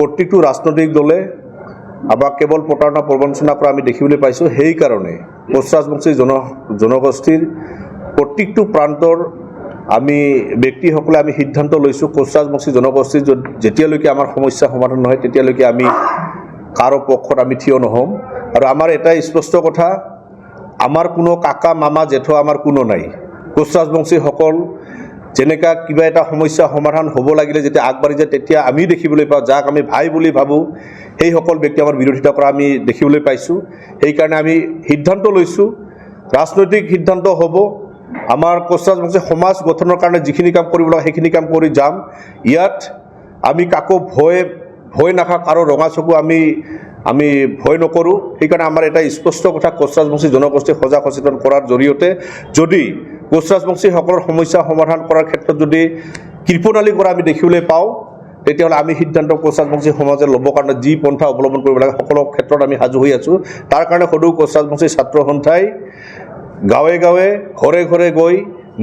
প্ৰত্যেকটো ৰাজনৈতিক দলে আমাক কেৱল প্ৰতাৰণা প্ৰবঞ্চনা কৰা আমি দেখিবলৈ পাইছোঁ। সেইকাৰণে কোচ ৰাজবংশী জনগোষ্ঠীৰ প্ৰত্যেকটো প্ৰান্তৰ আমি ব্যক্তিসকলে আমি সিদ্ধান্ত লৈছোঁ কোচ ৰাজবংশী জনগোষ্ঠীৰ যেতিয়ালৈকে আমাৰ সমস্যা সমাধান নহয় তেতিয়ালৈকে আমি কাৰো পক্ষত আমি থিয় নহ'ম। আৰু আমাৰ এটাই স্পষ্ট কথা, আমাৰ কোনো কাকা মামা জেঠু আমাৰ কোনো নাই। কোচ ৰাজবংশীসকল যেনেকা কিবা এটা সমস্যা সমাধান হ'ব লাগিলে যেতিয়া আগবাঢ়ি যায় তেতিয়া আমি দেখিবলৈ পাওঁ, যাক আমি ভাই বুলি ভাবোঁ সেইসকল ব্যক্তি আমাৰ বিৰোধিতা কৰা আমি দেখিবলৈ পাইছোঁ। সেইকাৰণে আমি সিদ্ধান্ত লৈছোঁ, ৰাজনৈতিক সিদ্ধান্ত হ'ব, আমাৰ কোচ ৰাজবংশী সমাজ গঠনৰ কাৰণে যিখিনি কাম কৰিব লাগে সেইখিনি কাম কৰি যাম। ইয়াত আমি কাকো ভয় নাখাওঁ, কাৰো ৰঙা চকু আমি ভয় নকৰোঁ। সেইকাৰণে আমাৰ এটা স্পষ্ট কথা, কোচ ৰাজবংশী জনগোষ্ঠীক সজাগ সচেতন কৰাৰ জৰিয়তে যদি কোচ ৰাজবংশীসকলৰ সমস্যা সমাধান কৰাৰ ক্ষেত্ৰত যদি কৃপণালী কৰা আমি দেখিবলৈ পাওঁ তেতিয়াহ'লে আমি সিদ্ধান্ত কোচ ৰাজবংশী সমাজে ল'বৰ কাৰণে যি পন্থা অৱলম্বন কৰিব লাগে সকলো ক্ষেত্ৰত আমি সাজু হৈ আছোঁ। তাৰ কাৰণে সদৌ কোচ ৰাজবংশী ছাত্ৰ সন্থাই গাঁৱে গাঁৱে ঘৰে ঘৰে গৈ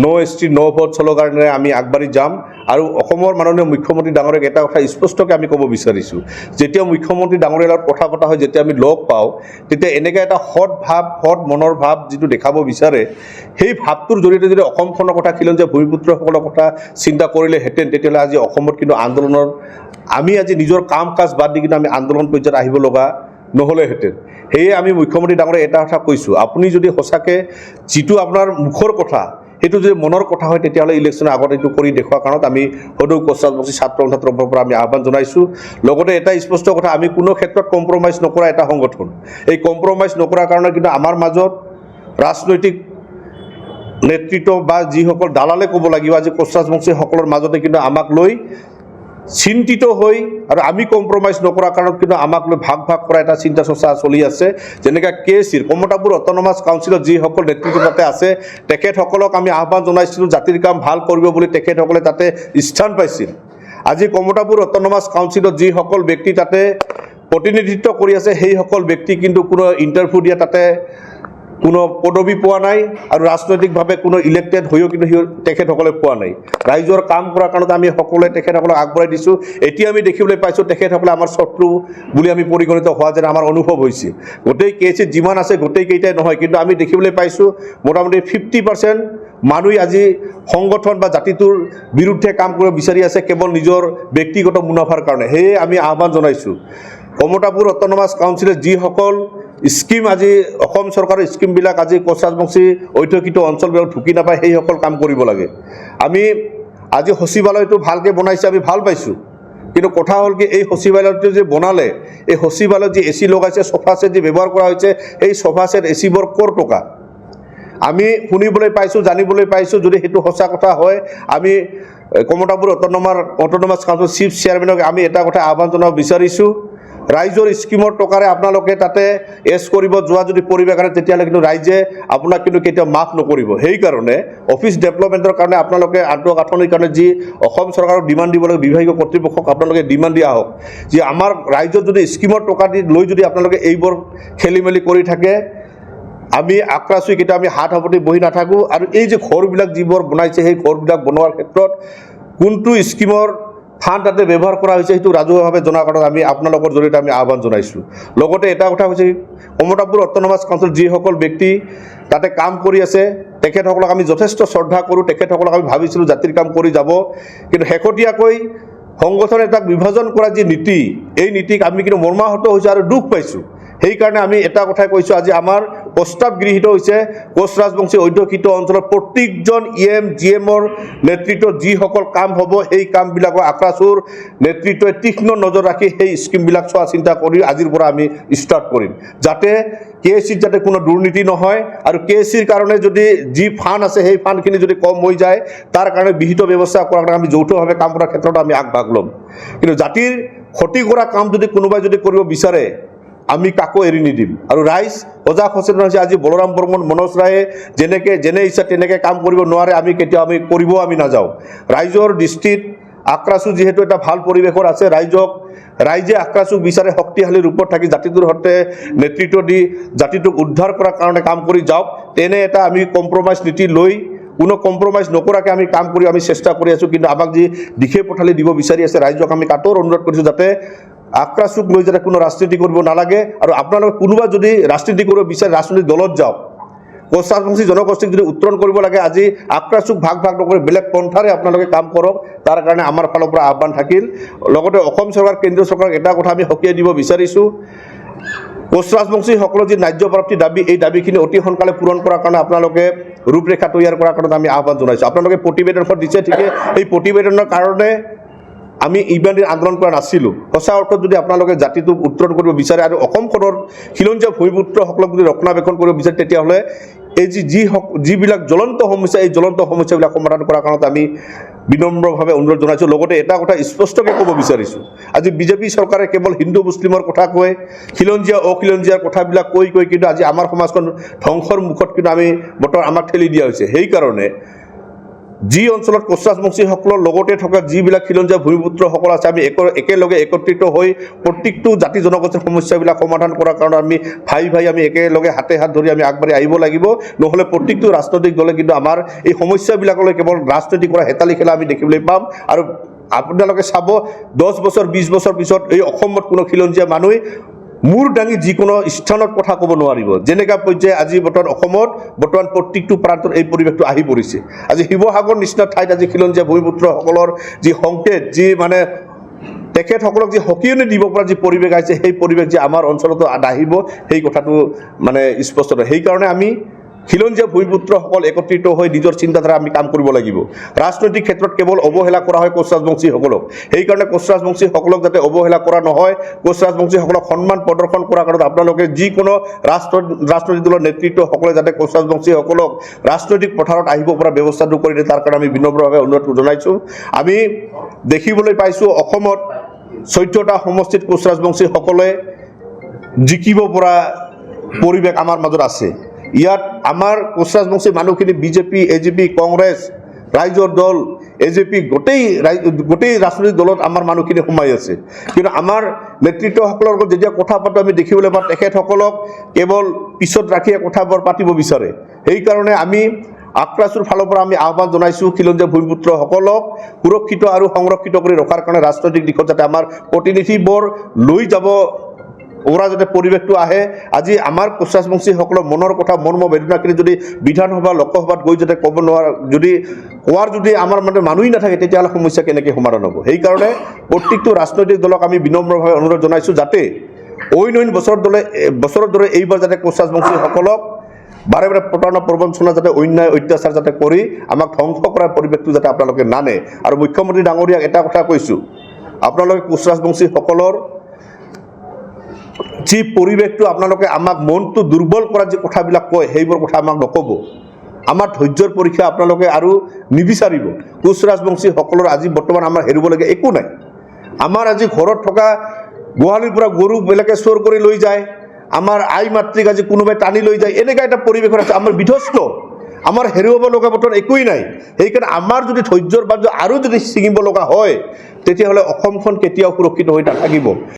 নো এছটি নো ভোট শ্লোগানেৰে আমি আগবাঢ়ি যাম। আৰু অসমৰ মাননীয় মুখ্যমন্ত্ৰী ডাঙৰীয়াক এটা কথা স্পষ্টকৈ আমি ক'ব বিচাৰিছোঁ, যেতিয়া মুখ্যমন্ত্ৰী ডাঙৰীয়াৰ লগত কথা পতা হয়, যেতিয়া আমি লগ পাওঁ তেতিয়া এনেকৈ এটা সৎ মনৰ ভাৱ যিটো দেখাব বিচাৰে, সেই ভাৱটোৰ জৰিয়তে যদি অসমখনৰ কথা খিলঞ্জীয়া ভূমিপুত্ৰসকলৰ কথা চিন্তা কৰিলেহেঁতেন তেতিয়াহ'লে আজি অসমত কিন্তু আন্দোলনৰ আমি আজি নিজৰ কাম কাজ বাদ দি কিন্তু আমি আন্দোলন পৰ্যায়ত আহিব লগা নহ'লেহেঁতেন। সেয়ে আমি মুখ্যমন্ত্ৰী ডাঙৰীয়াক এটা কথা কৈছোঁ, আপুনি যদি সঁচাকৈ যিটো আপোনাৰ মুখৰ কথা সেইটো যদি মনৰ কথা হয় তেতিয়াহ'লে ইলেকশ্যনৰ আগত এইটো কৰি দেখুওৱাৰ কাৰণত আমি সদৌ কোচ ৰাজবংশী ছাত্ৰ সন্থাৰ তৰফৰ পৰা আমি আহ্বান জনাইছোঁ। লগতে এটা স্পষ্ট কথা, আমি কোনো ক্ষেত্ৰত কম্প্ৰমাইজ নকৰা এটা সংগঠন। এই কম্প্ৰমাইজ নকৰাৰ কাৰণে কিন্তু আমাৰ মাজত ৰাজনৈতিক নেতৃত্ব বা যিসকল দালালে ক'ব লাগিব আজি কোচ ৰাজবংশীসকলৰ মাজতে কিন্তু আমাক লৈ চিন্তিত হৈ আৰু আমি কম্প্ৰমাইজ নকৰাৰ কাৰণত কিন্তু আমাক লৈ ভাগ কৰা এটা চিন্তা চৰ্চা চলি আছে। যেনেকৈ KCৰ কমতাপুৰ অট'নমাছ কাউন্সিলত যিসকল নেতৃত্ব তাতে আছে তেখেতসকলক আমি আহ্বান জনাইছিলোঁ, জাতিৰ কাম ভাল কৰিব বুলি তেখেতসকলে তাতে স্থান পাইছিল। আজি কমতাপুৰ অট'নমাছ কাউন্সিলত যিসকল ব্যক্তি তাতে প্ৰতিনিধিত্ব কৰি আছে সেইসকল ব্যক্তি কিন্তু কোনো ইণ্টাৰভিউ দিয়া তাতে কোনো পদবী পোৱা নাই আৰু ৰাজনৈতিকভাৱে কোনো ইলেক্টেড হৈও কিন্তু তেখেতসকলে পোৱা নাই। ৰাইজৰ কাম কৰাৰ কাৰণত আমি সকলোৱে তেখেতসকলক আগবঢ়াই দিছোঁ। এতিয়া আমি দেখিবলৈ পাইছোঁ তেখেতসকলে আমাৰ শত্ৰু বুলি আমি পৰিগণিত হোৱা যেন আমাৰ অনুভৱ হৈছে। গোটেই KCত যিমান আছে গোটেইকেইটাই নহয়, কিন্তু আমি দেখিবলৈ পাইছোঁ মোটামুটি 50% মানুহে আজি সংগঠন বা জাতিটোৰ বিৰুদ্ধে কাম কৰিব বিচাৰি আছে কেৱল নিজৰ ব্যক্তিগত মুনাফাৰ কাৰণে। সেয়ে আমি আহ্বান জনাইছোঁ, কমতাপুৰ অট'নমাছ কাউন্সিলে যিসকল স্কিম আজি অসম চৰকাৰৰ স্কিমবিলাক আজি কোচ ৰাজবংশী অধ্যুষিত অঞ্চলবিলাক ঢুকি নাপায় সেইসকল কাম কৰিব লাগে। আমি আজি সচিবালয়টো ভালকৈ বনাইছে, আমি ভাল পাইছোঁ, কিন্তু কথা হ'ল কি এই সচিবালয়টো যে বনালে এই সচিবালয়ত যি AC লগাইছে, চোফা ছেট যি ব্যৱহাৰ কৰা হৈছে, এই চোফা ছেট ACবোৰ ক'ৰ টকা আমি শুনিবলৈ পাইছোঁ, জানিবলৈ পাইছোঁ। যদি সেইটো সঁচা কথা হয় আমি কমতাপুৰ অট'নমাছ কাউন্সিলৰ চিফ চেয়াৰমেনক আমি এটা কথা আহ্বান জনাব বিচাৰিছোঁ, ৰাইজৰ স্কিমৰ টকাৰে আপোনালোকে তাতে কৰিব যোৱা যদি পৰিৱেশ আনে তেতিয়াহ'লে কিন্তু ৰাইজে আপোনাক কিন্তু কেতিয়াও মাফ নকৰিব। সেইকাৰণে অফিচ ডেভেলপমেণ্টৰ কাৰণে আপোনালোকে আন্তঃগাঁথনিৰ কাৰণে যি অসম চৰকাৰক ডিমাণ্ড দিব লাগে, বিভাগীয় কৰ্তৃপক্ষক আপোনালোকে ডিমাণ্ড দিয়া হওক যে আমাৰ ৰাইজৰ যদি স্কিমৰ টকা দি লৈ যদি আপোনালোকে এইবোৰ খেলি মেলি কৰি থাকে আমি আঁকৰা চুই কেতিয়া আমি হাত সাৱটি বহি নাথাকোঁ। আৰু এই যে ঘৰবিলাক যিবোৰ বনাইছে সেই ঘৰবিলাক বনোৱাৰ ক্ষেত্ৰত কোনটো স্কিমৰ ফাণ্ড তাতে ব্যৱহাৰ কৰা হৈছে সেইটো ৰাজহুৱাভাৱে জনাৰ কাৰণত আমি আপোনালোকৰ জৰিয়তে আমি আহ্বান জনাইছোঁ। লগতে এটা কথা হৈছে কমতাপুৰ অট'নমাছ কাউন্সিলত যিসকল ব্যক্তি তাতে কাম কৰি আছে তেখেতসকলক আমি যথেষ্ট শ্ৰদ্ধা কৰোঁ, তেখেতসকলক আমি ভাবিছিলোঁ জাতিৰ কাম কৰি যাব, কিন্তু শেহতীয়াকৈ সংগঠন এটাক বিভাজন কৰা যি নীতি এই নীতিক আমি কিন্তু মৰ্মাহত হৈছোঁ আৰু দুখ পাইছোঁ। সেইকাৰণে আমি এটা কথাই কৈছোঁ, আজি আমাৰ প্ৰস্তাৱ গৃহীত হৈছে কোচ ৰাজবংশী অধ্যুষিত অঞ্চলৰ প্ৰত্যেকজন GMৰ নেতৃত্বত যিসকল কাম হ'ব সেই কামবিলাকৰ আক্ৰাচুৰ নেতৃত্বই তীক্ষ্ণ নজৰ ৰাখি সেই স্কিমবিলাক চোৱা চিন্তা কৰি আজিৰ পৰা আমি ষ্টাৰ্ট কৰিম, যাতে KCত যাতে কোনো দুৰ্নীতি নহয় আৰু KCৰ কাৰণে যদি যি ফাণ্ড আছে সেই ফাণ্ডখিনি যদি কম হৈ যায় তাৰ কাৰণে বিহিত ব্যৱস্থা কৰাৰ কাৰণে আমি যৌথভাৱে কাম কৰাৰ ক্ষেত্ৰত আমি আগভাগ ল'ম। কিন্তু জাতিৰ ক্ষতি কৰা কাম যদি কোনোবাই যদি কৰিব বিচাৰে আমি কাকো এৰি নিদিম। আৰু ৰাইজ সজাগ সচেতন হৈছে। আজি বলৰাম বৰ্মন মনোজ ৰায়ে যেনে ইচ্ছা তেনেকৈ কাম কৰিব নোৱাৰে, আমি কেতিয়াও কৰিব আমি নাযাওঁ। ৰাইজৰ দৃষ্টিত আক্ৰাচু যিহেতু এটা ভাল পৰিৱেশৰ আছে, ৰাইজে আক্ৰাচুক বিচাৰে শক্তিশালী ৰূপত থাকি জাতিটোৰ সৈতে নেতৃত্ব দি জাতিটোক উদ্ধাৰ কৰাৰ কাৰণে কাম কৰি যাওক। তেনে এটা আমি কম্প্ৰমাইজ নীতি লৈ কোনো কম্প্ৰমাইজ নকৰাকৈ আমি কাম কৰি আমি চেষ্টা কৰি আছোঁ। কিন্তু আমাক যি দিশে পথালি দিব বিচাৰি আছে ৰাইজক আমি কাটৰ অনুৰোধ কৰিছোঁ যাতে আক্ৰা চুক লৈ যাতে কোনো ৰাজনীতি কৰিব নালাগে আৰু আপোনালোকে কোনোবা যদি ৰাজনীতি কৰিব বিচাৰে ৰাজনৈতিক দলত যাওক কোচ ৰাজবংশী জনগোষ্ঠীক যদি উত্তৰণ কৰিব লাগে আজি আক্ৰা চুক ভাগ নকৰি বেলেগ পন্থাৰে আপোনালোকে কাম কৰক তাৰ কাৰণে আমাৰ ফালৰ পৰা আহ্বান থাকিল লগতে অসম চৰকাৰ কেন্দ্ৰীয় চৰকাৰক এটা কথা আমি সকীয়াই দিব বিচাৰিছোঁ কোচ ৰাজবংশীসকলৰ যি ন্যায্য প্ৰাপ্তি দাবী এই দাবীখিনি অতি সোনকালে পূৰণ কৰাৰ কাৰণে আপোনালোকে ৰূপৰেখা তৈয়াৰ কৰাৰ কাৰণে আমি আহ্বান জনাইছোঁ আপোনালোকে প্ৰতিবেদনখন দিছে ঠিকে এই প্ৰতিবেদনৰ কাৰণে আমি ইমান দিন আন্দোলন কৰা নাছিলোঁ সঁচা অৰ্থত যদি আপোনালোকে জাতিটোক উত্তৰণ কৰিব বিচাৰে আৰু অসমখনৰ খিলঞ্জীয়া ভূমিপুত্ৰসকলক যদি ৰক্ষণাবেক্ষণ কৰিব বিচাৰে তেতিয়াহ'লে এই যিবিলাক জ্বলন্ত সমস্যা এই জ্বলন্ত সমস্যাবিলাক সমাধান কৰাৰ কাৰণত আমি বিনম্ৰভাৱে অনুৰোধ জনাইছোঁ লগতে এটা কথা স্পষ্টকৈ ক'ব বিচাৰিছোঁ আজি বিজেপি চৰকাৰে কেৱল হিন্দু মুছলিমৰ কথা কয় খিলঞ্জীয়া অখিলঞ্জীয়াৰ কথাবিলাক কৈ কিন্তু আজি আমাৰ সমাজখন ধ্বংসৰ মুখত কিন্তু বৰ্তমান আমাক ঠেলি দিয়া হৈছে সেইকাৰণে যি অঞ্চলত কোচ ৰাজবংশীসকলৰ লগতে থকা যিবিলাক খিলঞ্জীয়া ভূমিপুত্ৰসকল আছে আমি একেলগে একত্ৰিত হৈ প্ৰত্যেকটো জাতি জনগোষ্ঠীৰ সমস্যাবিলাক সমাধান কৰাৰ কাৰণে আমি ভাই আমি একেলগে হাতে হাত ধৰি আমি আগবাঢ়ি আহিব লাগিব নহ'লে প্ৰত্যেকটো ৰাজনৈতিক দলে কিন্তু আমাৰ এই সমস্যাবিলাকলৈ কেৱল ৰাজনীতি কৰা হেতালি খেলা আমি দেখিবলৈ পাম আৰু আপোনালোকে চাব 10 বছৰ 20 বছৰ পিছত এই অসমত কোনো খিলঞ্জীয়া মানুহে মূৰ দাঙি যিকোনো স্থানত কথা ক'ব নোৱাৰিব যেনেকুৱা পৰ্যায়ে আজি বৰ্তমান প্ৰত্যেকটো প্ৰান্তত এই পৰিৱেশটো আহি পৰিছে আজি শিৱসাগৰ নিচিনা ঠাইত আজি খিলঞ্জীয়া ভূমিপুত্ৰসকলৰ যি সংকেত যি মানে তেখেতসকলক যি সকিয়নি দিব পৰা যি পৰিৱেশ আহিছে সেই পৰিৱেশ যে আমাৰ অঞ্চলতো আহিব সেই কথাটো মানে স্পষ্ট সেইকাৰণে আমি খিলঞ্জীয়া ভূমিপুত্ৰসকল একত্ৰিত হৈ নিজৰ চিন্তাধাৰা আমি কাম কৰিব লাগিব ৰাজনৈতিক ক্ষেত্ৰত কেৱল অৱহেলা কৰা হয় কোচ ৰাজবংশীসকলক সেইকাৰণে কোচ ৰাজবংশীসকলক যাতে অৱহেলা কৰা নহয় কোচ ৰাজবংশীসকলক সন্মান প্ৰদৰ্শন কৰাৰ কাৰণত আপোনালোকে যিকোনো ৰাজনৈতিক দলৰ নেতৃত্বসকলে যাতে কোচ ৰাজবংশীসকলক ৰাজনৈতিক পথাৰত আহিব পৰা ব্যৱস্থাটো কৰি দিয়ে তাৰ কাৰণে আমি বিনম্ৰভাৱে অনুৰোধ জনাইছোঁ আমি দেখিবলৈ পাইছোঁ অসমত 14টা সমষ্টিত কোচ ৰাজবংশীসকলে জিকিব পৰা পৰিৱেশ আমাৰ মাজত আছে ইয়াত আমাৰ কোচ ৰাজবংশী মানুহখিনি বিজেপি এজিপি কংগ্ৰেছ ৰাইজৰ দল এজেপি গোটেই ৰাজনৈতিক দলত আমাৰ মানুহখিনি সোমাই আছে কিন্তু আমাৰ নেতৃত্বসকলৰ লগত যেতিয়া কথা পাতো আমি দেখিবলৈ পাওঁ তেখেতসকলক কেৱল পিছত ৰাখি কথাবোৰ পাতিব বিচাৰে সেইকাৰণে আমি আক্ৰাচুৰ ফালৰ পৰা আমি আহ্বান জনাইছোঁ খিলঞ্জীয়া ভূমিপুত্ৰসকলক সুৰক্ষিত আৰু সংৰক্ষিত কৰি ৰখাৰ কাৰণে ৰাজনৈতিক দিশত যাতে আমাৰ প্ৰতিনিধিবোৰ লৈ যাব ওৰা যাতে পৰিৱেশটো আহে আজি আমাৰ কোচ ৰাজবংশীসকলৰ মনৰ কথা মৰ্ম বেদনাখিনি যদি বিধানসভা লোকসভাত গৈ যাতে ক'ব নোৱাৰে যদি আমাৰ মানুহেই নাথাকে তেতিয়াহ'লে সমস্যা কেনেকৈ সমাধান হ'ব সেইকাৰণে প্ৰত্যেকটো ৰাজনৈতিক দলক আমি বিনম্ৰভাৱে অনুৰোধ জনাইছোঁ যাতে অইন বছৰৰ দৰে এইবাৰ যাতে কোচ ৰাজবংশীসকলক বাৰে প্ৰতাৰণা প্ৰবঞ্চনা যাতে অন্যায় অত্যাচাৰ যাতে কৰি আমাক ধ্বংস কৰাৰ পৰিৱেশটো যাতে আপোনালোকে নানে আৰু মুখ্যমন্ত্ৰী ডাঙৰীয়াক এটা কথা কৈছোঁ আপোনালোকে কোচ ৰাজবংশীসকলৰ যি পৰিৱেশটো আপোনালোকে আমাক মনটো দুৰ্বল কৰা যে কথাবিলাক কয় সেইবোৰ কথা আমাক নক'ব আমাৰ ধৈৰ্যৰ পৰীক্ষা আপোনালোকে আৰু নিবিচাৰিব কোচ ৰাজবংশীসকলৰ আজি বৰ্তমান আমাৰ হেৰুবলগীয়া একো নাই আমাৰ আজি ঘৰত থকা গোহালিৰ পৰা গৰু বেলেগে চোৰ কৰি লৈ যায় আমাৰ আই মাতৃক আজি কোনোবাই টানি লৈ যায় এনেকুৱা এটা পৰিৱেশত আছে আমাৰ বিধ্বস্ত আমাৰ হেৰুৱাব লগা বৰ্তমান একোৱেই নাই সেইকাৰণে আমাৰ যদি ধৈৰ্যৰ বাজু আৰু যদি ছিঙিব লগা হয় তেতিয়াহ'লে অসমখন কেতিয়াও সুৰক্ষিত হৈ নাথাকিব